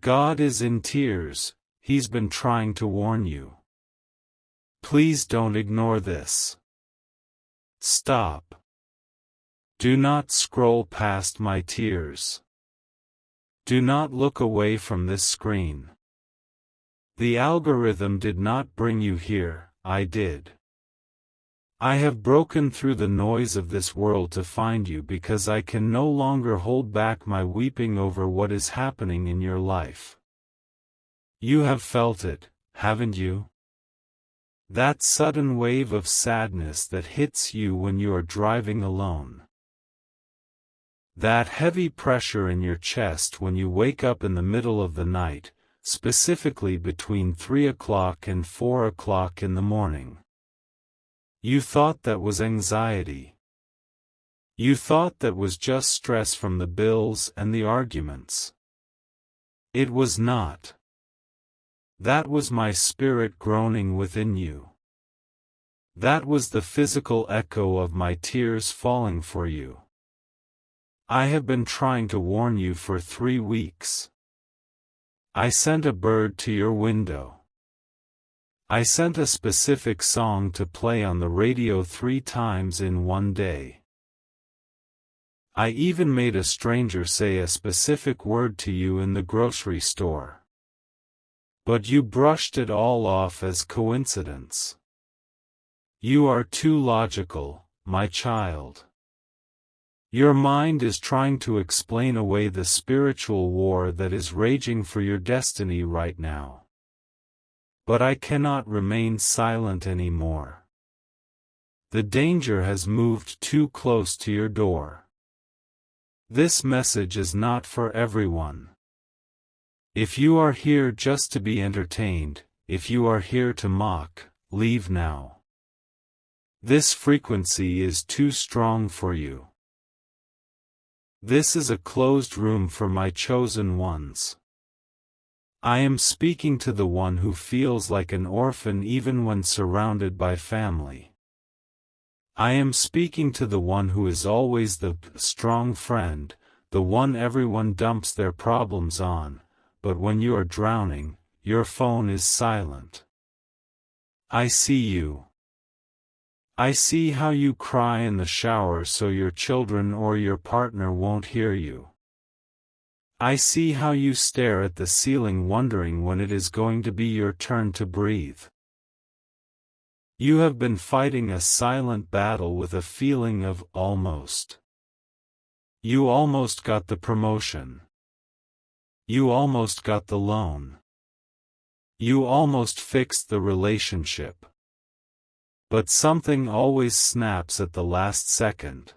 God is in tears, He's been trying to warn you. Please don't ignore this. Stop. Do not scroll past my tears. Do not look away from this screen. The algorithm did not bring you here, I did. I have broken through the noise of this world to find you because I can no longer hold back my weeping over what is happening in your life. You have felt it, haven't you? That sudden wave of sadness that hits you when you are driving alone. That heavy pressure in your chest when you wake up in the middle of the night, specifically between 3 o'clock and 4 o'clock in the morning. You thought that was anxiety. You thought that was just stress from the bills and the arguments. It was not. That was my spirit groaning within you. That was the physical echo of my tears falling for you. I have been trying to warn you for 3 weeks. I sent a bird to your window. I sent a specific song to play on the radio 3 times in one day. I even made a stranger say a specific word to you in the grocery store. But you brushed it all off as coincidence. You are too logical, my child. Your mind is trying to explain away the spiritual war that is raging for your destiny right now. But I cannot remain silent anymore. The danger has moved too close to your door. This message is not for everyone. If you are here just to be entertained, if you are here to mock, leave now. This frequency is too strong for you. This is a closed room for my chosen ones. I am speaking to the one who feels like an orphan even when surrounded by family. I am speaking to the one who is always the strong friend, the one everyone dumps their problems on, but when you are drowning, your phone is silent. I see you. I see how you cry in the shower so your children or your partner won't hear you. I see how you stare at the ceiling wondering when it is going to be your turn to breathe. You have been fighting a silent battle with a feeling of almost. You almost got the promotion. You almost got the loan. You almost fixed the relationship. But something always snaps at the last second.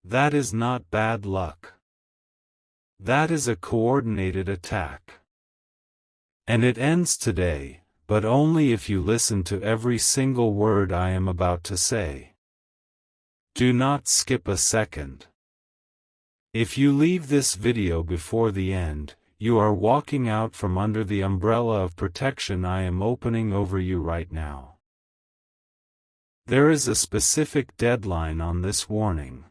That is not bad luck. That is a coordinated attack. And it ends today, but only if you listen to every single word I am about to say. Do not skip a second. If you leave this video before the end, you are walking out from under the umbrella of protection I am opening over you right now. There is a specific deadline on this warning.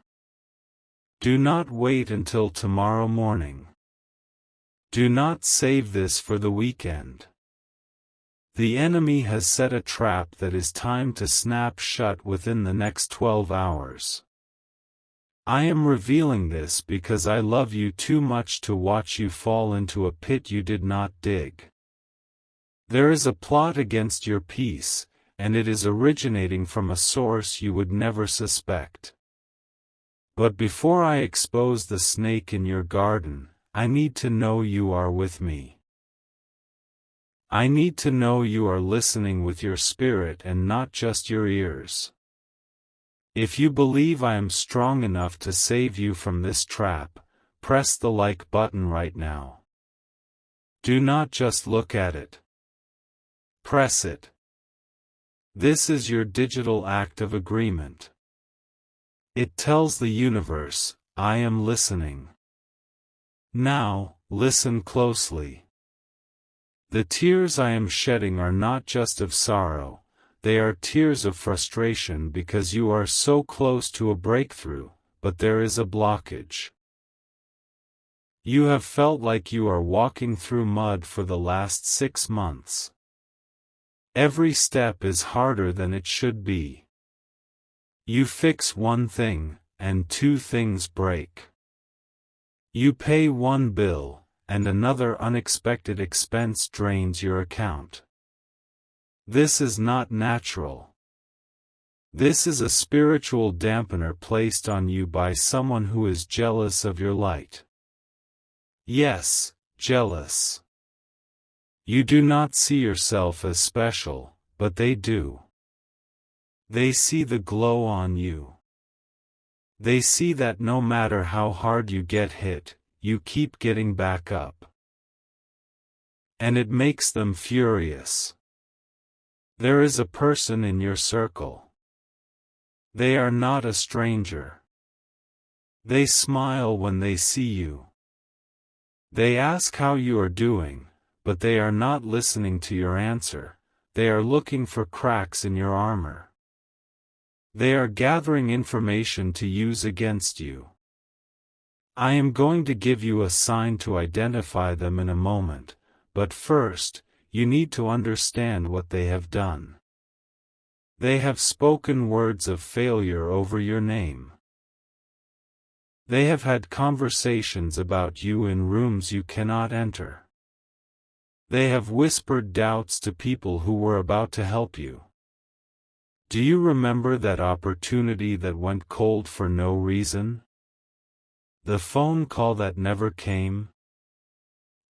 Do not wait until tomorrow morning. Do not save this for the weekend. The enemy has set a trap that is timed to snap shut within the next 12 hours. I am revealing this because I love you too much to watch you fall into a pit you did not dig. There is a plot against your peace, and it is originating from a source you would never suspect. But before I expose the snake in your garden, I need to know you are with me. I need to know you are listening with your spirit and not just your ears. If you believe I am strong enough to save you from this trap, press the like button right now. Do not just look at it. Press it. This is your digital act of agreement. It tells the universe, I am listening. Now, listen closely. The tears I am shedding are not just of sorrow, they are tears of frustration because you are so close to a breakthrough, but there is a blockage. You have felt like you are walking through mud for the last 6 months. Every step is harder than it should be. You fix one thing, and 2 things break. You pay one bill, and another unexpected expense drains your account. This is not natural. This is a spiritual dampener placed on you by someone who is jealous of your light. Yes, jealous. You do not see yourself as special, but they do. They see the glow on you. They see that no matter how hard you get hit, you keep getting back up. And it makes them furious. There is a person in your circle. They are not a stranger. They smile when they see you. They ask how you are doing, but they are not listening to your answer. They are looking for cracks in your armor. They are gathering information to use against you. I am going to give you a sign to identify them in a moment, but first, you need to understand what they have done. They have spoken words of failure over your name. They have had conversations about you in rooms you cannot enter. They have whispered doubts to people who were about to help you. Do you remember that opportunity that went cold for no reason? The phone call that never came?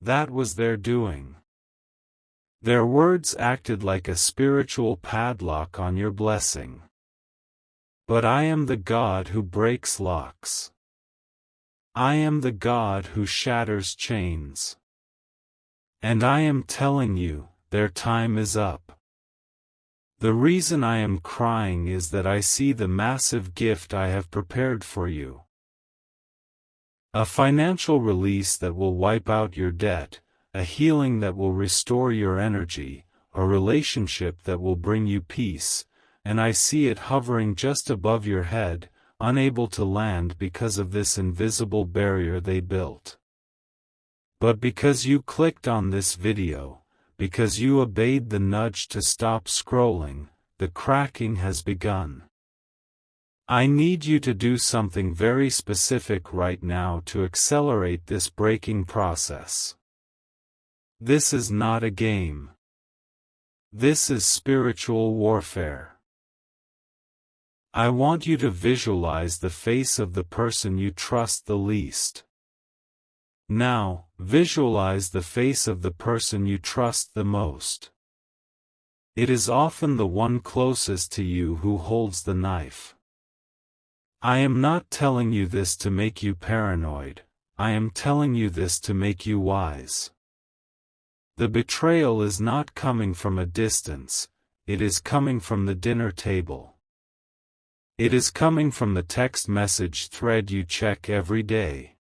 That was their doing. Their words acted like a spiritual padlock on your blessing. But I am the God who breaks locks. I am the God who shatters chains. And I am telling you, their time is up. The reason I am crying is that I see the massive gift I have prepared for you. A financial release that will wipe out your debt, a healing that will restore your energy, a relationship that will bring you peace, and I see it hovering just above your head, unable to land because of this invisible barrier they built. But because you clicked on this video, because you obeyed the nudge to stop scrolling, the cracking has begun. I need you to do something very specific right now to accelerate this breaking process. This is not a game. This is spiritual warfare. I want you to visualize the face of the person you trust the least. Now, visualize the face of the person you trust the most. It is often the one closest to you who holds the knife. I am not telling you this to make you paranoid, I am telling you this to make you wise. The betrayal is not coming from a distance, it is coming from the dinner table. It is coming from the text message thread you check every day.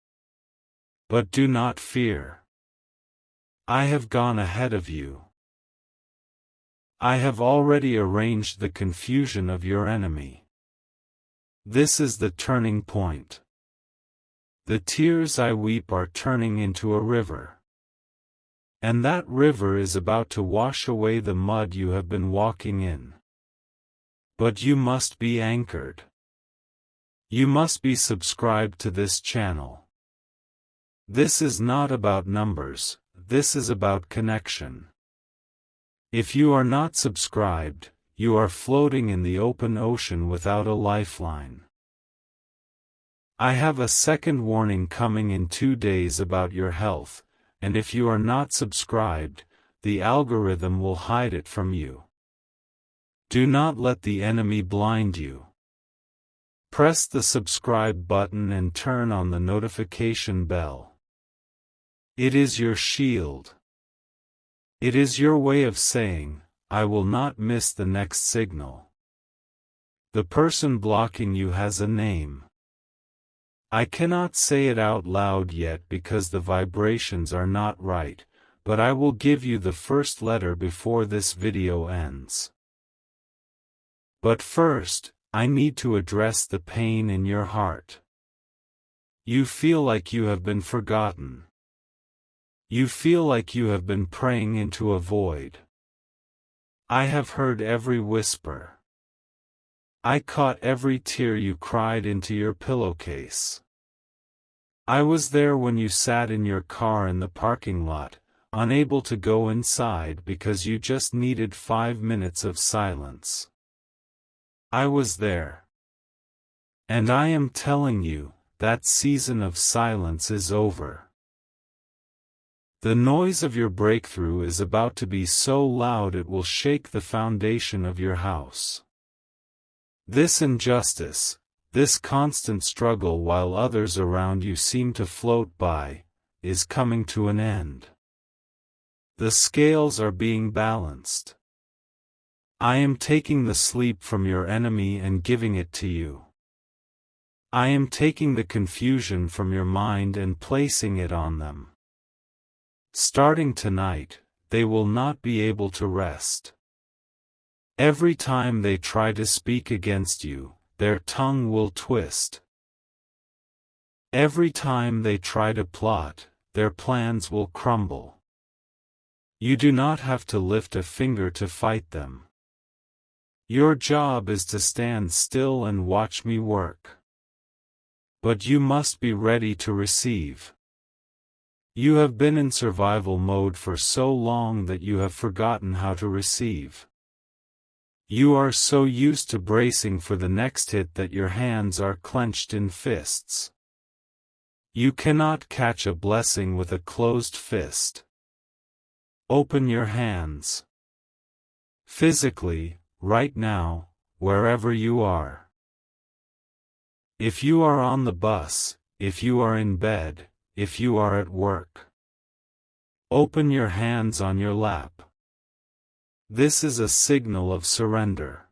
But do not fear. I have gone ahead of you. I have already arranged the confusion of your enemy. This is the turning point. The tears I weep are turning into a river. And that river is about to wash away the mud you have been walking in. But you must be anchored. You must be subscribed to this channel. This is not about numbers, this is about connection. If you are not subscribed, you are floating in the open ocean without a lifeline. I have a second warning coming in 2 days about your health, and if you are not subscribed, the algorithm will hide it from you. Do not let the enemy blind you. Press the subscribe button and turn on the notification bell. It is your shield. It is your way of saying, I will not miss the next signal. The person blocking you has a name. I cannot say it out loud yet because the vibrations are not right, but I will give you the first letter before this video ends. But first, I need to address the pain in your heart. You feel like you have been forgotten. You feel like you have been praying into a void. I have heard every whisper. I caught every tear you cried into your pillowcase. I was there when you sat in your car in the parking lot, unable to go inside because you just needed 5 minutes of silence. I was there. And I am telling you, that season of silence is over. The noise of your breakthrough is about to be so loud it will shake the foundation of your house. This injustice, this constant struggle while others around you seem to float by, is coming to an end. The scales are being balanced. I am taking the sleep from your enemy and giving it to you. I am taking the confusion from your mind and placing it on them. Starting tonight, they will not be able to rest. Every time they try to speak against you, their tongue will twist. Every time they try to plot, their plans will crumble. You do not have to lift a finger to fight them. Your job is to stand still and watch me work. But you must be ready to receive. You have been in survival mode for so long that you have forgotten how to receive. You are so used to bracing for the next hit that your hands are clenched in fists. You cannot catch a blessing with a closed fist. Open your hands. Physically, right now, wherever you are. If you are on the bus, if you are in bed, if you are at work. Open your hands on your lap. This is a signal of surrender.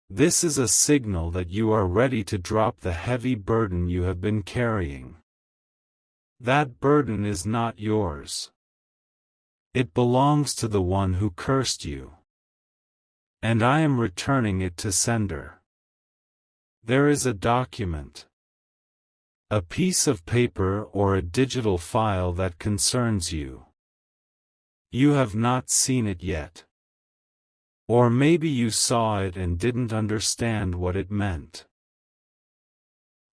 This is a signal that you are ready to drop the heavy burden you have been carrying. That burden is not yours. It belongs to the one who cursed you. And I am returning it to sender. There is a document. A piece of paper or a digital file that concerns you. You have not seen it yet. Or maybe you saw it and didn't understand what it meant.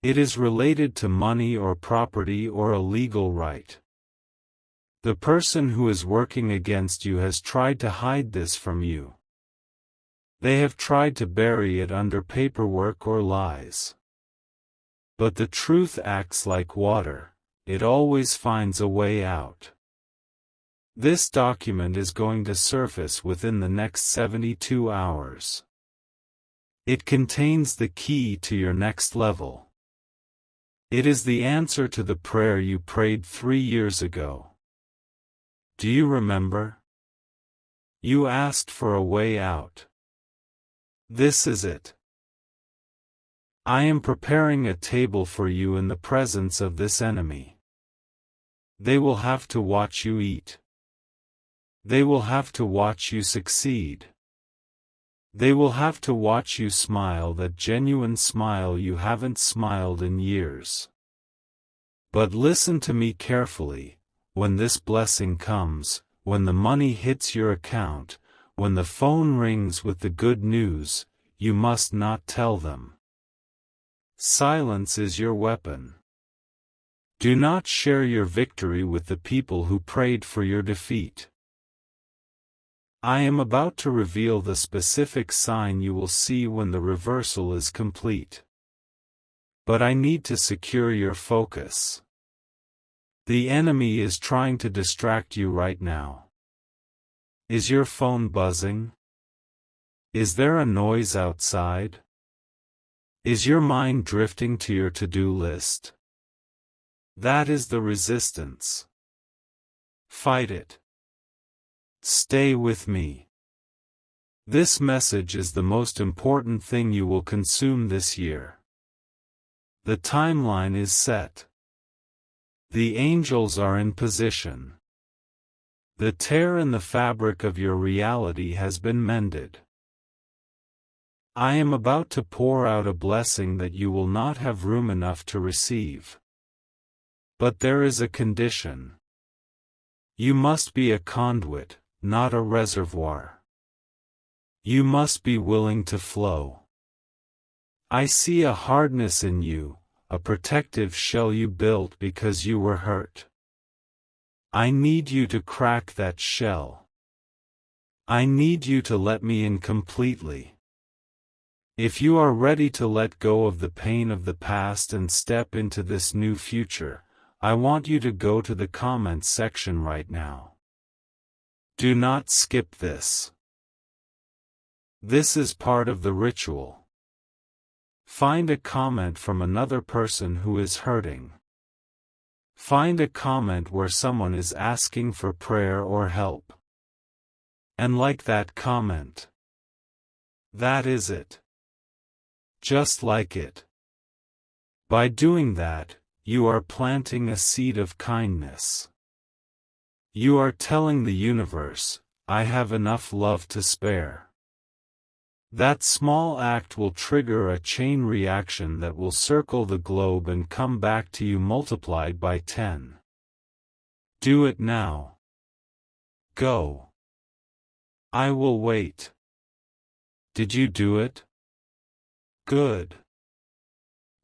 It is related to money or property or a legal right. The person who is working against you has tried to hide this from you. They have tried to bury it under paperwork or lies. But the truth acts like water, it always finds a way out. This document is going to surface within the next 72 hours. It contains the key to your next level. It is the answer to the prayer you prayed 3 years ago. Do you remember? You asked for a way out. This is it. I am preparing a table for you in the presence of this enemy. They will have to watch you eat. They will have to watch you succeed. They will have to watch you smile that genuine smile you haven't smiled in years. But listen to me carefully, when this blessing comes, when the money hits your account, when the phone rings with the good news, you must not tell them. Silence is your weapon. Do not share your victory with the people who prayed for your defeat. I am about to reveal the specific sign you will see when the reversal is complete. But I need to secure your focus. The enemy is trying to distract you right now. Is your phone buzzing? Is there a noise outside? Is your mind drifting to your to-do list? That is the resistance. Fight it. Stay with me. This message is the most important thing you will consume this year. The timeline is set. The angels are in position. The tear in the fabric of your reality has been mended. I am about to pour out a blessing that you will not have room enough to receive. But there is a condition. You must be a conduit, not a reservoir. You must be willing to flow. I see a hardness in you, a protective shell you built because you were hurt. I need you to crack that shell. I need you to let me in completely. If you are ready to let go of the pain of the past and step into this new future, I want you to go to the comments section right now. Do not skip this. This is part of the ritual. Find a comment from another person who is hurting. Find a comment where someone is asking for prayer or help. And like that comment. That is it. Just like it. By doing that, you are planting a seed of kindness. You are telling the universe, I have enough love to spare. That small act will trigger a chain reaction that will circle the globe and come back to you multiplied by 10. Do it now. Go. I will wait. Did you do it? Good.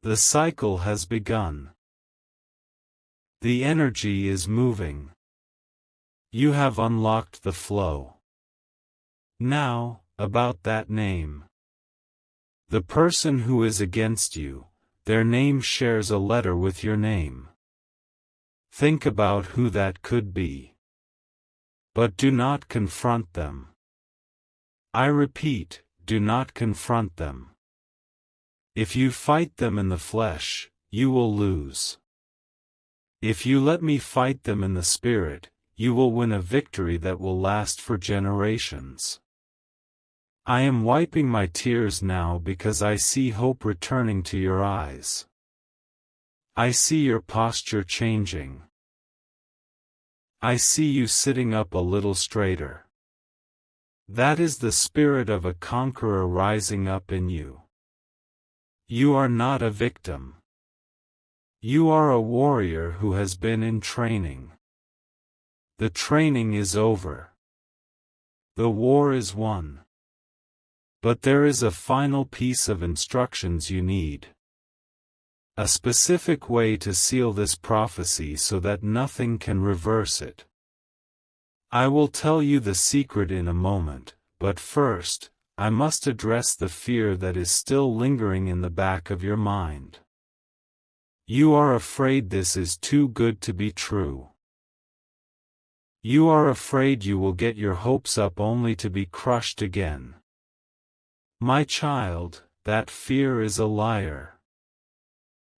The cycle has begun. The energy is moving. You have unlocked the flow. Now, about that name. The person who is against you, their name shares a letter with your name. Think about who that could be. But do not confront them. I repeat, do not confront them. If you fight them in the flesh, you will lose. If you let me fight them in the spirit, you will win a victory that will last for generations. I am wiping my tears now because I see hope returning to your eyes. I see your posture changing. I see you sitting up a little straighter. That is the spirit of a conqueror rising up in you. You are not a victim. You are a warrior who has been in training. The training is over. The war is won. But there is a final piece of instructions you need. A specific way to seal this prophecy so that nothing can reverse it. I will tell you the secret in a moment, but first, I must address the fear that is still lingering in the back of your mind. You are afraid this is too good to be true. You are afraid you will get your hopes up only to be crushed again. My child, that fear is a liar.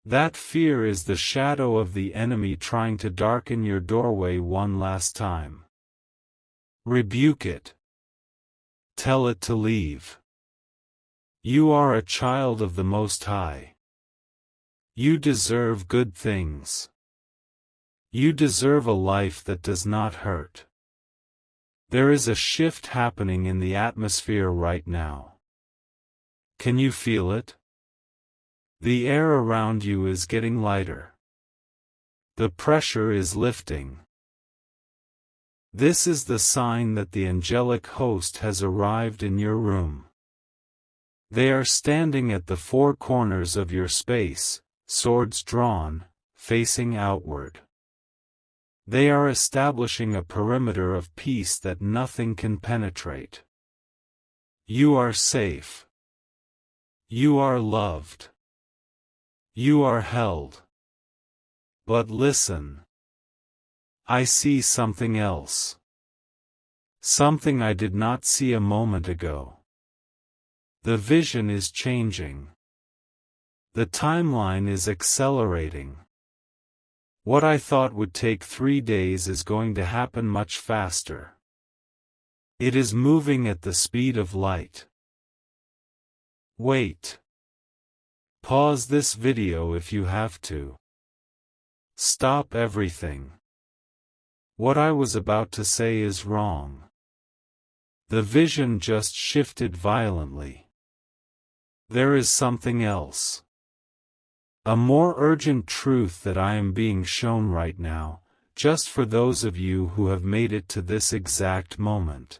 That fear is the shadow of the enemy trying to darken your doorway one last time. Rebuke it. Tell it to leave. You are a child of the Most High. You deserve good things. You deserve a life that does not hurt. There is a shift happening in the atmosphere right now. Can you feel it? The air around you is getting lighter. The pressure is lifting. This is the sign that the angelic host has arrived in your room. They are standing at the four corners of your space, swords drawn, facing outward. They are establishing a perimeter of peace that nothing can penetrate. You are safe. You are loved. You are held. But listen. I see something else. Something I did not see a moment ago. The vision is changing. The timeline is accelerating. What I thought would take 3 days is going to happen much faster. It is moving at the speed of light. Wait. Pause this video if you have to. Stop everything. What I was about to say is wrong. The vision just shifted violently. There is something else. A more urgent truth that I am being shown right now, just for those of you who have made it to this exact moment.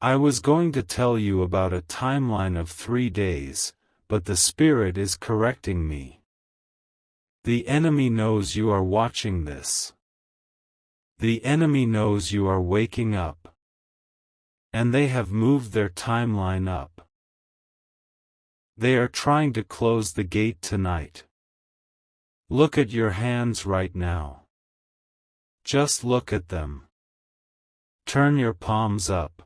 I was going to tell you about a timeline of 3 days, but the Spirit is correcting me. The enemy knows you are watching this. The enemy knows you are waking up. And they have moved their timeline up. They are trying to close the gate tonight. Look at your hands right now. Just look at them. Turn your palms up.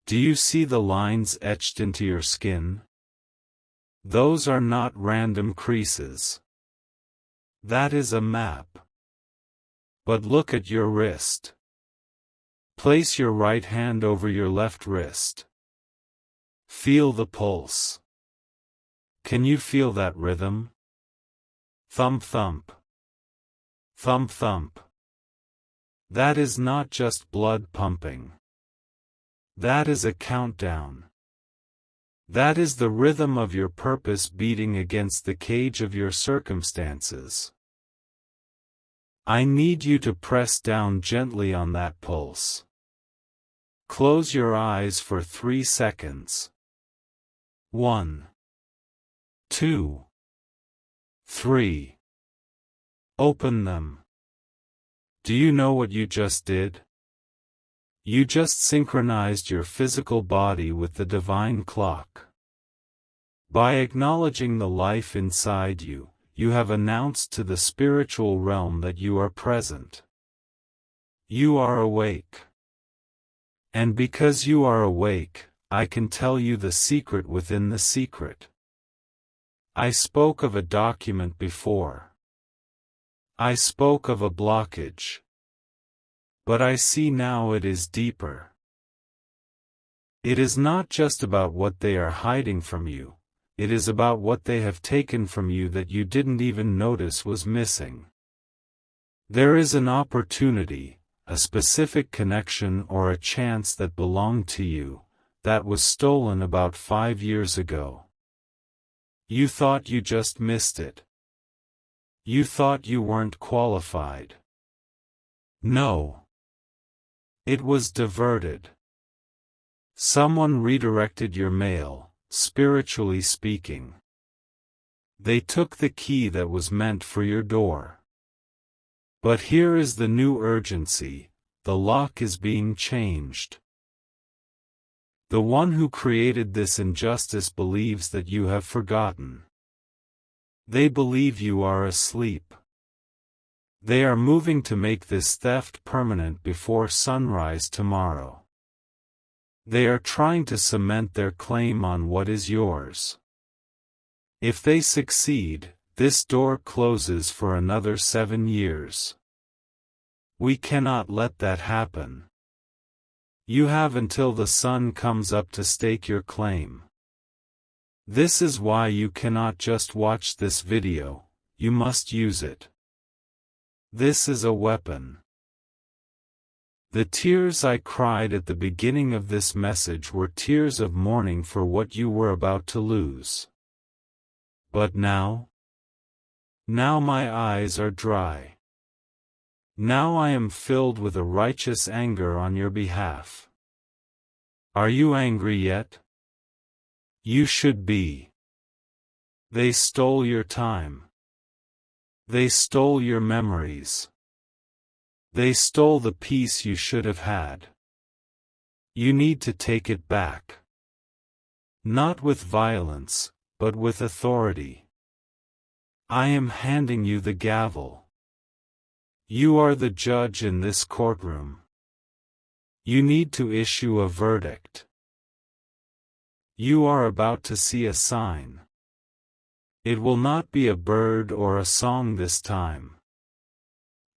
Do you see the lines etched into your skin? Those are not random creases. That is a map. But look at your wrist. Place your right hand over your left wrist. Feel the pulse. Can you feel that rhythm? Thump thump. Thump thump. That is not just blood pumping. That is a countdown. That is the rhythm of your purpose beating against the cage of your circumstances. I need you to press down gently on that pulse. Close your eyes for 3 seconds. 1, 2, 3. Open them. Do you know what you just did? You just synchronized your physical body with the divine clock. By acknowledging the life inside you, you have announced to the spiritual realm that you are present. You are awake. And because you are awake, I can tell you the secret within the secret. I spoke of a document before. I spoke of a blockage. But I see now it is deeper. It is not just about what they are hiding from you, it is about what they have taken from you that you didn't even notice was missing. There is an opportunity, a specific connection or a chance that belonged to you, that was stolen about 5 years ago. You thought you just missed it. You thought you weren't qualified. No. It was diverted. Someone redirected your mail, spiritually speaking. They took the key that was meant for your door. But here is the new urgency, the lock is being changed. The one who created this injustice believes that you have forgotten. They believe you are asleep. They are moving to make this theft permanent before sunrise tomorrow. They are trying to cement their claim on what is yours. If they succeed, this door closes for another 7 years. We cannot let that happen. You have until the sun comes up to stake your claim. This is why you cannot just watch this video, you must use it. This is a weapon. The tears I cried at the beginning of this message were tears of mourning for what you were about to lose. But now? Now my eyes are dry. Now I am filled with a righteous anger on your behalf. Are you angry yet? You should be. They stole your time. They stole your memories. They stole the peace you should have had. You need to take it back. Not with violence, but with authority. I am handing you the gavel. You are the judge in this courtroom. You need to issue a verdict. You are about to see a sign. It will not be a bird or a song this time.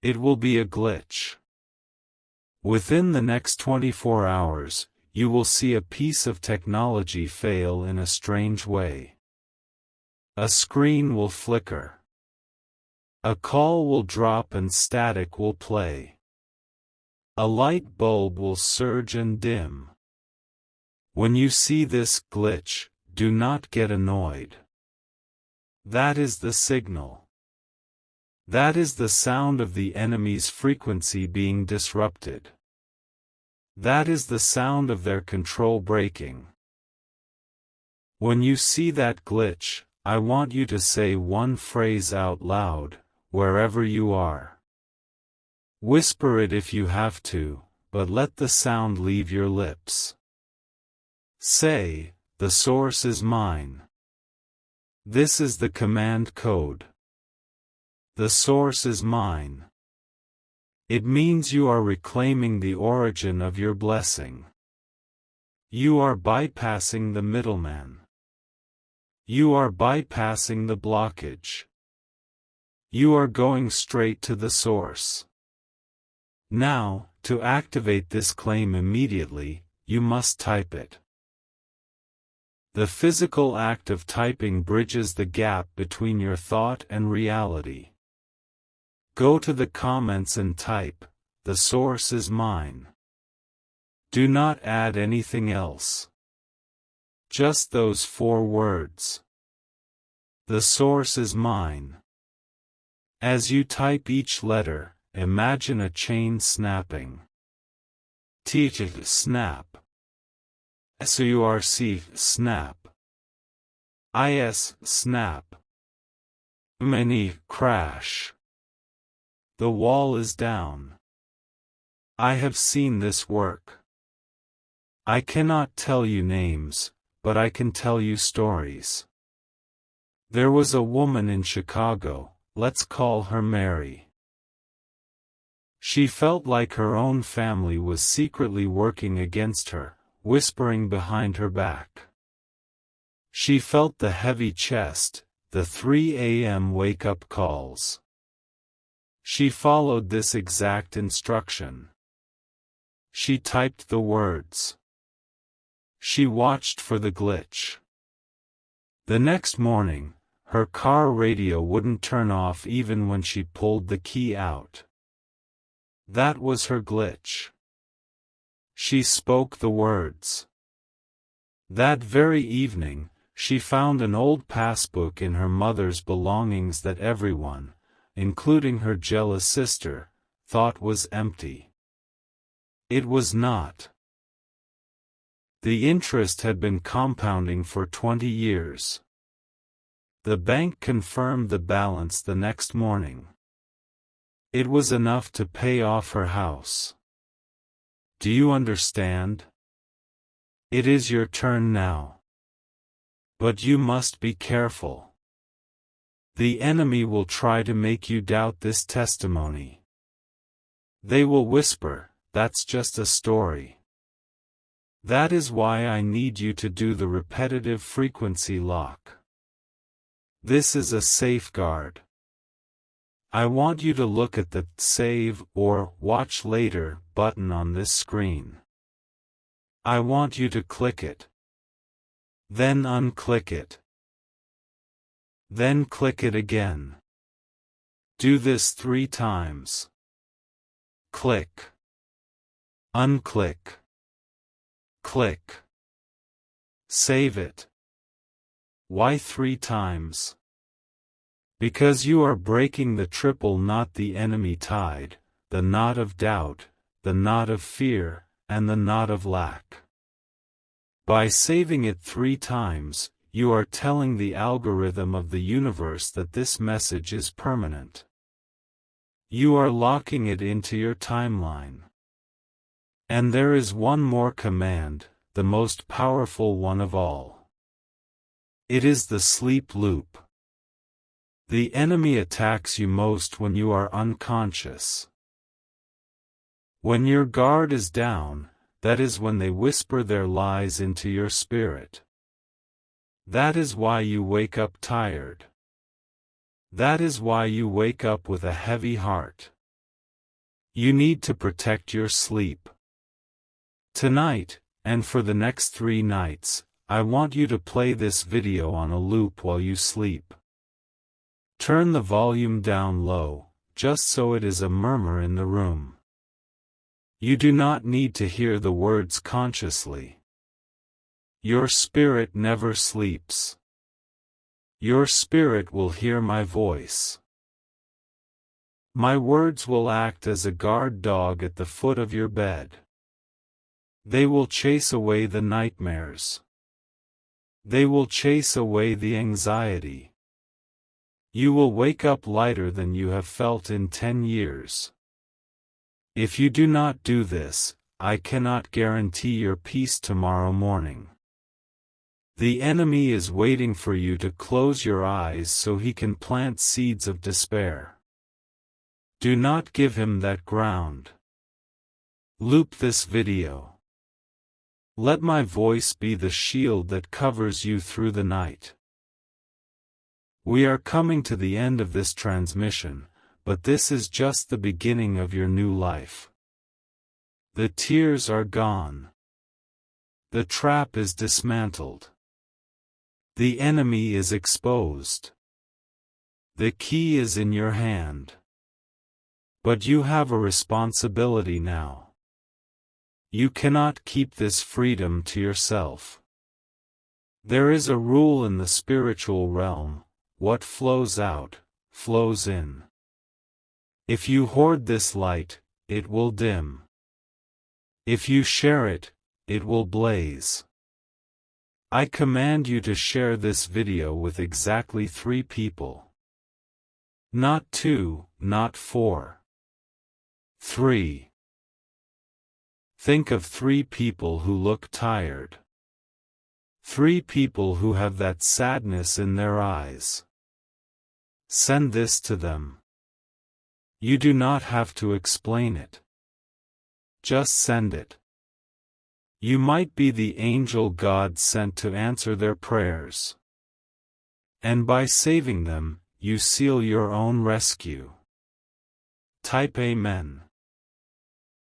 It will be a glitch. Within the next 24 hours, you will see a piece of technology fail in a strange way. A screen will flicker. A call will drop and static will play. A light bulb will surge and dim. When you see this glitch, do not get annoyed. That is the signal. That is the sound of the enemy's frequency being disrupted. That is the sound of their control breaking. When you see that glitch, I want you to say one phrase out loud, wherever you are. Whisper it if you have to, but let the sound leave your lips. Say, "The source is mine." This is the command code. The source is mine. It means you are reclaiming the origin of your blessing. You are bypassing the middleman. You are bypassing the blockage. You are going straight to the source. Now, to activate this claim immediately, you must type it. The physical act of typing bridges the gap between your thought and reality. Go to the comments and type, "The source is mine." Do not add anything else. Just those 4 words. The source is mine. As you type each letter, imagine a chain snapping. T snap. SURC snap. IS snap. Mini crash. The wall is down. I have seen this work. I cannot tell you names, but I can tell you stories. There was a woman in Chicago, let's call her Mary. She felt like her own family was secretly working against her, whispering behind her back. She felt the heavy chest, the 3 a.m. wake-up calls. She followed this exact instruction. She typed the words. She watched for the glitch. The next morning, her car radio wouldn't turn off even when she pulled the key out. That was her glitch. She spoke the words. That very evening, she found an old passbook in her mother's belongings that everyone, including her jealous sister, thought was empty. It was not. The interest had been compounding for 20 years. The bank confirmed the balance the next morning. It was enough to pay off her house. Do you understand? It is your turn now. But you must be careful. The enemy will try to make you doubt this testimony. They will whisper, "That's just a story." That is why I need you to do the repetitive frequency lock. This is a safeguard. I want you to look at the Save or Watch Later button on this screen. I want you to click it. Then unclick it. Then click it again. Do this 3 times. Click. Unclick. Click. Save it. Why 3 times? Because you are breaking the triple knot the enemy tied, the knot of doubt, the knot of fear, and the knot of lack. By saving it 3 times, you are telling the algorithm of the universe that this message is permanent. You are locking it into your timeline. And there is one more command, the most powerful one of all. It is the sleep loop. The enemy attacks you most when you are unconscious. When your guard is down, that is when they whisper their lies into your spirit. That is why you wake up tired. That is why you wake up with a heavy heart. You need to protect your sleep. Tonight, and for the next 3 nights, I want you to play this video on a loop while you sleep. Turn the volume down low, just so it is a murmur in the room. You do not need to hear the words consciously. Your spirit never sleeps. Your spirit will hear my voice. My words will act as a guard dog at the foot of your bed. They will chase away the nightmares. They will chase away the anxiety. You will wake up lighter than you have felt in 10 years. If you do not do this, I cannot guarantee your peace tomorrow morning. The enemy is waiting for you to close your eyes so he can plant seeds of despair. Do not give him that ground. Loop this video. Let my voice be the shield that covers you through the night. We are coming to the end of this transmission, but this is just the beginning of your new life. The tears are gone. The trap is dismantled. The enemy is exposed. The key is in your hand. But you have a responsibility now. You cannot keep this freedom to yourself. There is a rule in the spiritual realm: what flows out, flows in. If you hoard this light, it will dim. If you share it, it will blaze. I command you to share this video with exactly 3 people. Not 2, not 4. 3. Think of 3 people who look tired. 3 people who have that sadness in their eyes. Send this to them. You do not have to explain it. Just send it. You might be the angel God sent to answer their prayers. And by saving them, you seal your own rescue. Type Amen.